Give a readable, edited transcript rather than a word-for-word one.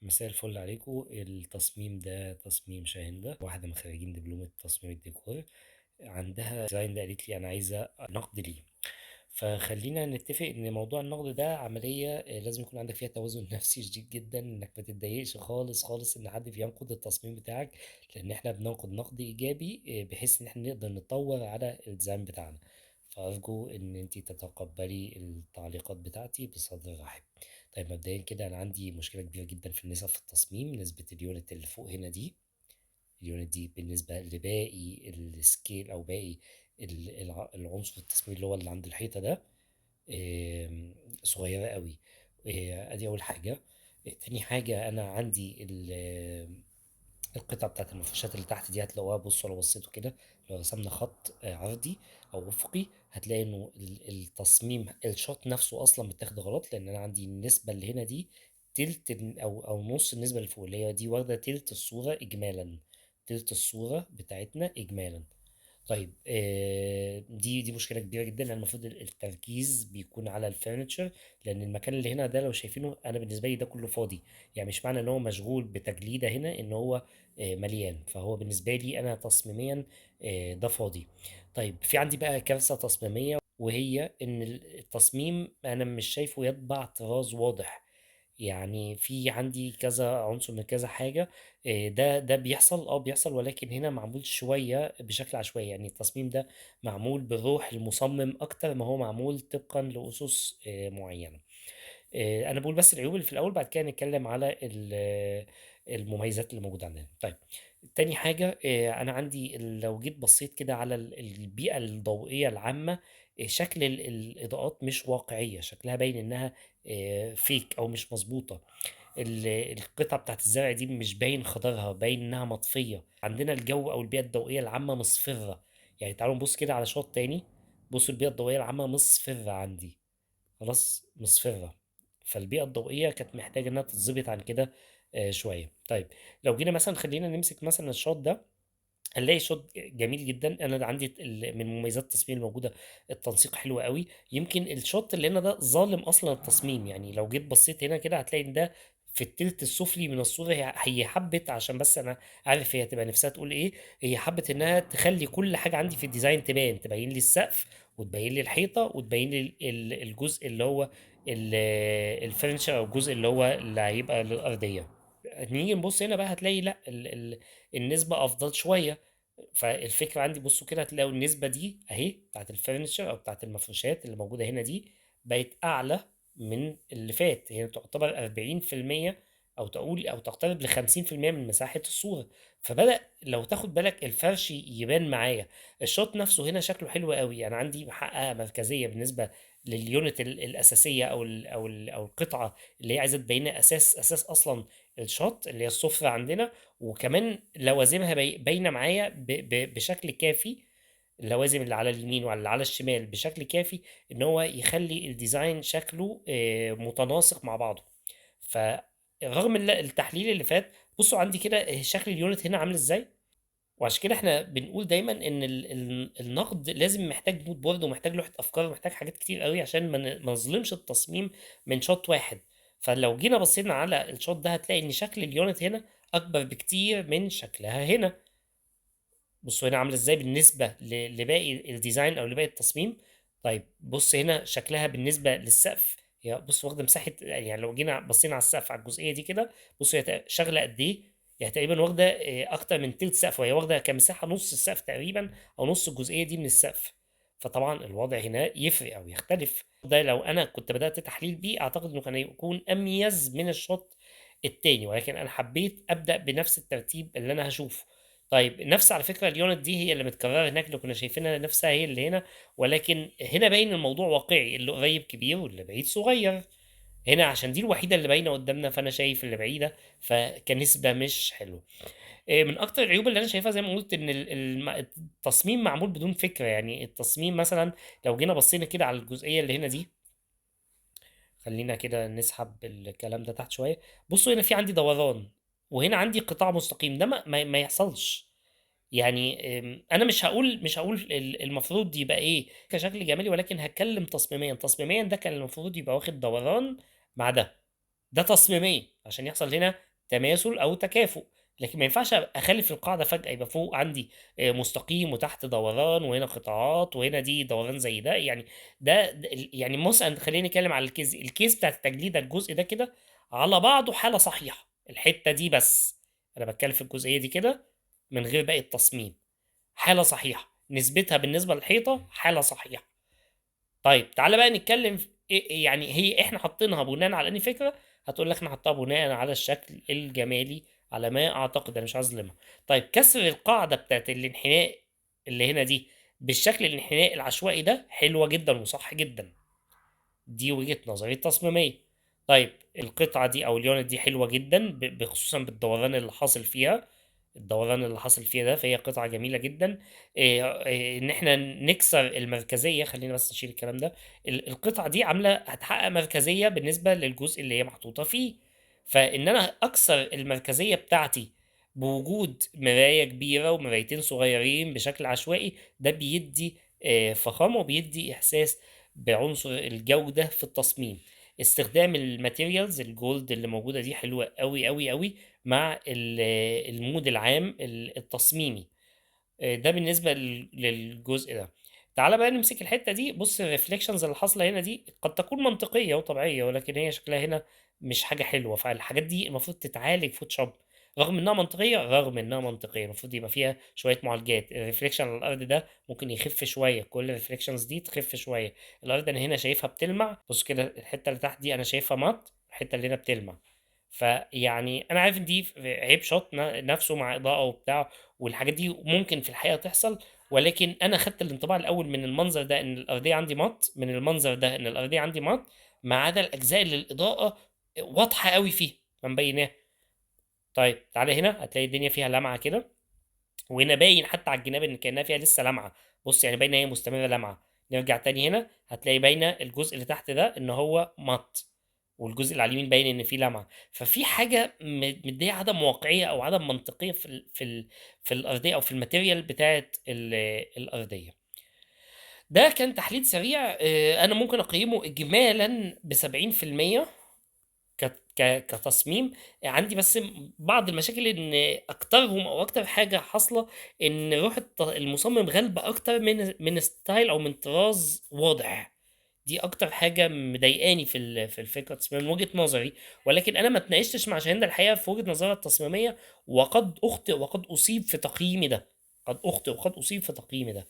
مساء الفل عليكم. التصميم ده تصميم شاهندة، واحدة من خريجين دبلومة تصميم الديكور. عندها ديزاين ده، قالت لي أنا عايزة نقد ليه. فخلينا نتفق إن موضوع النقد ده عملية لازم يكون عندك فيها توازن نفسي شديد جدا، إنك ما تتضايقش خالص خالص إن حد بينقد التصميم بتاعك، لأن إحنا بننقد نقد إيجابي بحيث إن إحنا نقدر نطور على الديزاين بتاعنا. فأرجو إن أنتي تتقبلي التعليقات بتاعتي بصدر رحب. طيب مبدئيا كده أنا عندي مشكلة كبيرة جدا في النسب في التصميم. نسبة اليونت اللي فوق هنا دي، اليونت دي بالنسبة لباقي السكيل أو باقي العنصر التصميمي اللي هو اللي عند الحيطة ده، صغيرة قوي. ادي اول حاجة. تاني حاجة انا عندي القطعة بتاعت المفروشات اللي تحت دي هتلاقوها. بصوا لو بصيتوا كده، لو رسمنا خط عرضي او افقي، هتلاقي انه التصميم الشوت نفسه اصلا متاخد غلط، لان انا عندي النسبة اللي هنا دي تلت او نص النسبة اللي فوق، اللي هي دي واخدة تلت الصورة اجمالا. تلت الصورة بتاعتنا اجمالا. طيب دي مشكله كبيره جدا، لان المفروض التركيز بيكون على الفurniture، لان المكان اللي هنا ده لو شايفينه انا بالنسبه لي ده كله فاضي. يعني مش معنى ان هو مشغول بتجليده هنا ان هو مليان، فهو بالنسبه لي انا تصميميا ده فاضي. طيب في عندي بقى كارثه تصميميه، وهي ان التصميم انا مش شايفه يتبع طراز واضح. يعني في عندي كذا عنصر من كذا حاجة. ده بيحصل بيحصل، ولكن هنا معمول شوية بشكل عشوائي. يعني التصميم ده معمول بروح المصمم أكتر ما هو معمول طبقا لأسس معينة. انا بقول بس العيوب اللي في الاول، بعد كده نتكلم على المميزات اللي موجوده عندنا. طيب تاني حاجه، انا عندي لو جيت بصيت كده على البيئه الضوئيه العامه، شكل الاضاءات مش واقعيه، شكلها باين انها فيك او مش مظبوطه. القطعه بتاعت الزرع دي مش باين خضرها، باين انها مطفيه. عندنا الجو او البيئه الضوئيه العامه مصفره. يعني تعالوا نبص كده على شوط تاني. بصوا البيئه الضوئيه العامه مصفره عندي، خلاص مصفرة. فالبيئة الضوئية كانت محتاجة إنها تتظبط عن كده شوية. طيب لو جينا مثلا خلينا نمسك مثلا الشوط ده، هنلاقي شوط جميل جدا. انا عندي من مميزات التصميم الموجوده التنسيق حلو قوي. يمكن الشوط اللي هنا ده ظالم اصلا التصميم. يعني لو جيت بصيت هنا كده هتلاقي ان ده في التلت السفلي من الصوره. هي حبت، عشان بس انا عارف هي هتبقى نفسها تقول ايه. هي حبت انها تخلي كل حاجه عندي في الديزاين تبين لي السقف، وتبين لي الحيطه، وتبين لي الجزء اللي هو الفرنشر، او الجزء اللي هو اللي هيبقى للارضيه. نيجي نبص هنا بقى هتلاقي لا النسبة أفضل شوية. فالفكرة عندي بصوا كده هتلاقوا النسبة دي أهي بتاعت الفurniture أو بتاعت المفروشات اللي موجودة هنا دي بقت أعلى من اللي فات. هي تعتبر 40%، أو تقول أو تقترب ل 50% من مساحة الصورة. فبدأ لو تاخد بالك الفرش يبان معايا. الشوت نفسه هنا شكله حلو قوي. أنا عندي محققة مركزية بالنسبة لليونت الأساسية أو القطعة اللي هي عايزة تبين أساس أصلا الشوت، اللي هي السفرة عندنا. وكمان لوازمها باينه معايا بشكل كافي. اللوازم اللي على اليمين واللي على الشمال بشكل كافي ان هو يخلي الديزاين شكله متناسق مع بعضه. فرغم التحليل اللي فات، بصوا عندي كده شكل اليونت هنا عامل ازاي. وعشان كده احنا بنقول دايما ان النقد لازم محتاج مود بورد، ومحتاج لوحة افكار، ومحتاج حاجات كتير قوي عشان ما نظلمش التصميم من شوت واحد. فلو جينا بصينا على الشوت ده هتلاقي ان شكل اليونت هنا اكبر بكتير من شكلها هنا. بصوا هنا عامله ازاي بالنسبه لباقي الديزاين او لباقي التصميم. طيب بص هنا شكلها بالنسبه للسقف. هي بص واخده مساحه. يعني لو جينا بصينا على السقف على الجزئيه دي كده، بص هي شغله قد ايه. يعني تقريبا واخده اكتر من تلت سقف، وهي واخده كمساحه نص السقف تقريبا، او نص الجزئيه دي من السقف. فطبعا الوضع هنا يفرق او يختلف. ده لو انا كنت بدات تحليل بيه اعتقد انه كان يكون اميز من الشوط التاني، ولكن انا حبيت ابدا بنفس الترتيب اللي انا هشوفه. طيب نفس على فكرة اليونت دي هي اللي متكررة هناك، اللي كنا شايفينها نفسها هي اللي هنا. ولكن هنا باين الموضوع واقعي، اللي قريب كبير واللي بعيد صغير. هنا عشان دي الوحيدة اللي باينة قدامنا، فأنا شايف اللي بعيدة، فكنسبة مش حلوة. من أكتر العيوب اللي أنا شايفها زي ما قلت إن التصميم معمول بدون فكرة. يعني التصميم مثلا لو جينا بصينا كده على الجزئية اللي هنا دي، خلينا كده نسحب الكلام ده تحت شوية. بصوا هنا في عندي دوران، وهنا عندي قطاع مستقيم. ده ما يحصلش. يعني انا مش هقول المفروض يبقى ايه كشكل جمالي، ولكن هتكلم تصميميا. تصميميا ده كان المفروض يبقى واخد دوران مع ده. ده تصميميا عشان يحصل هنا تماثل او تكافؤ. لكن ما ينفعش اخلي في القاعده فجاه يبقى فوق عندي مستقيم وتحت دوران وهنا قطاعات وهنا دي دوران زي ده يعني. يعني مثلا خلينا نتكلم على الكيس بتاعت التجليد، الجزء ده كده على بعضه حاله صحيحه، الحته دي بس انا بتكلم في الجزئيه دي كده من غير باقي التصميم، حاله صحيحه نسبتها بالنسبه للحيطه حاله صحيحه. طيب تعالى بقى نتكلم في يعني هي احنا حاطينها بناء على انهي فكره؟ هتقول لك احنا حاطها بناء على الشكل الجمالي على ما اعتقد، انا مش عايز اظلمها. طيب كسر القاعده بتاعت الانحناء اللي هنا دي بالشكل الانحناء العشوائي ده حلوه جدا وصح جدا، دي وجهه نظري التصميميه. طيب القطعه دي او اليونت دي حلوه جدا بخصوصا بالدوران اللي حاصل فيها، الدوران اللي حاصل فيها ده، فهي قطعة جميلة جدا. ان احنا نكسر المركزية، خلينا بس نشيل الكلام ده. القطعة دي عاملة هتحقق مركزية بالنسبة للجزء اللي هي محطوطة فيه، فان انا اكسر المركزية بتاعتي بوجود مراية كبيرة ومرايتين صغيرين بشكل عشوائي، ده بيدي فخامة وبيدي احساس بعنصر الجودة في التصميم. استخدام الماتيريالز الجولد اللي موجودة دي حلوة قوي قوي قوي مع المود العام التصميمي. ده بالنسبة للجزء ده. تعال بقى نمسك الحتة دي، بص الريفليكشنز اللي حاصلة هنا دي قد تكون منطقية وطبيعية، ولكن هي شكلها هنا مش حاجة حلوة، فالحاجات دي المفروض تتعالج فوتوشوب. رغم انها منطقية، رغم انها منطقية المفروض يبقى فيها شوية معالجات. الريفليكشن على الارض ده ممكن يخف شوية، كل الريفليكشنز دي تخف شوية. الارض انا هنا شايفها بتلمع، بص كده الحتة اللي تحت دي انا شايفها مات، الحتة اللي هنا بتلمع. فيعني انا عارف ان دي عيب شوت نفسه مع اضاءة وبتاع، والحاجات دي ممكن في الحقيقة تحصل، ولكن انا خدت الانطباع الاول من المنظر ده ان الارضيه عندي مط، من المنظر ده ان الارضيه عندي مط، ما عدا الاجزاء اللي الاضاءه واضحه قوي فيه فمبيناه. طيب تعالى هنا هتلاقي الدنيا فيها لمعه كده، وهنا باين حتى على الجناب ان كانها فيها لسه لمعه، بص يعني باينه هي مستمره لمعه. نرجع تاني هنا هتلاقي باينه الجزء اللي تحت ده ان هو مط، والجزء اللي على اليمين باين ان فيه لمعه. ففي حاجه مديه عدم واقعيه او عدم منطقيه في الارضيه او في الماتيريال بتاعت الارضيه. ده كان تحليل سريع، انا ممكن اقيمه اجمالا ب 70% كتصميم. عندي بس بعض المشاكل ان اكترهم او اكتر حاجه حاصله ان روح المصمم غالبه اكتر من ستايل او من طراز واضح. دي اكتر حاجه مضايقاني في الفكره التصميميه من وجهه نظري. ولكن انا ما اتناقشتش مع شاهين الحقيقه في وجهه نظرها التصميميه، وقد اخطئ وقد اصيب في تقييمي ده، قد اخطئ وقد اصيب في تقييمي ده.